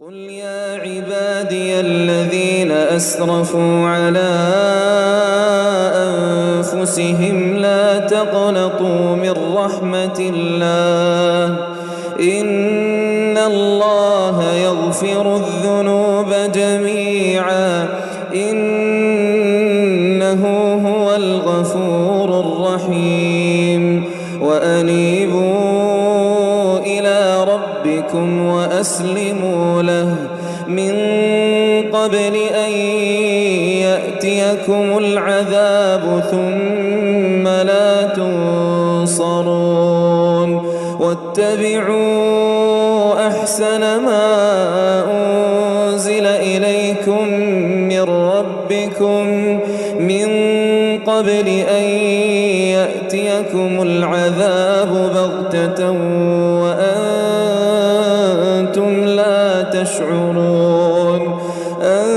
قل يا عبادي الذين أسرفوا على أنفسهم لا تقنطوا من رحمة الله إن الله يغفر الذنوب جميعا إنه هو الغفور الرحيم وأنيبوا إلى ربكم وأسلموا له من قبل أن يأتيكم العذاب ثم لا تنصرون واتبعوا أحسن ما أنزل إليكم من ربكم من قبل أن يأتيكم العذاب بغتة وأنتم لا تشعرون أن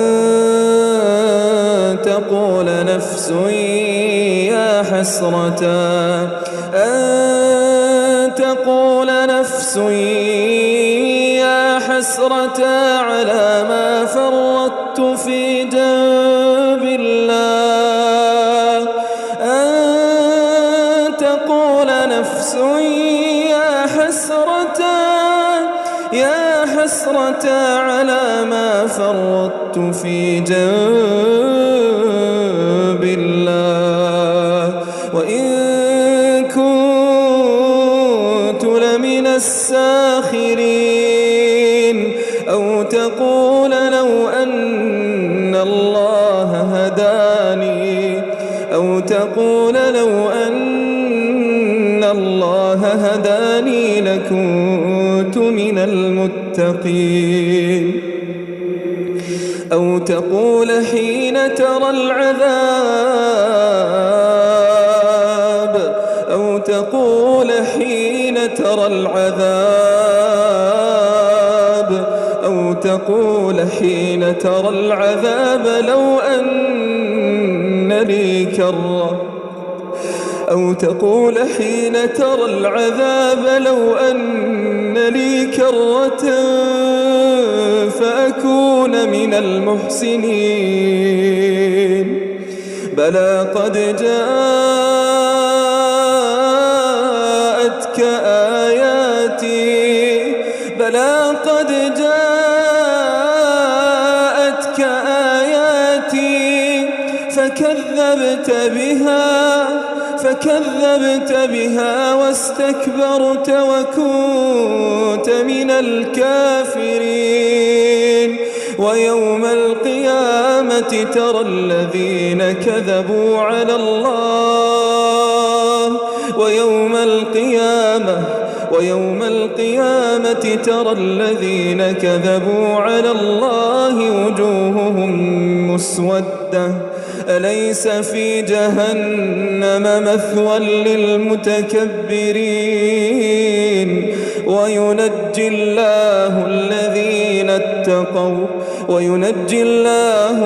تقول نفس يا حسرة على ما فرطت في جنب الله أن تقول نفس يا حسرة على ما فرطت في جنب الله وإن كنت لمن الساخرين أو تقول لو أن الله هداني لكنت من المتقين أو تقول حين ترى العذاب لو أن لي كرة فأكون من المحسنين بلى قد جاءتك آياتي فكذبت بها واستكبرت وكنت من الكافرين ويوم القيامة ترى الذين كذبوا على الله وجوههم مسودة أليس في جهنم مثوى للمتكبرين وينجي الله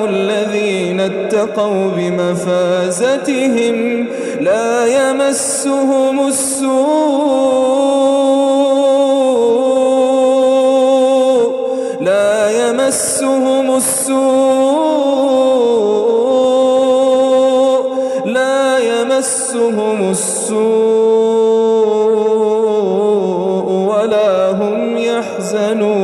الذين اتقوا بمفازتهم لا يمسهم السوء ولا هم يحزنون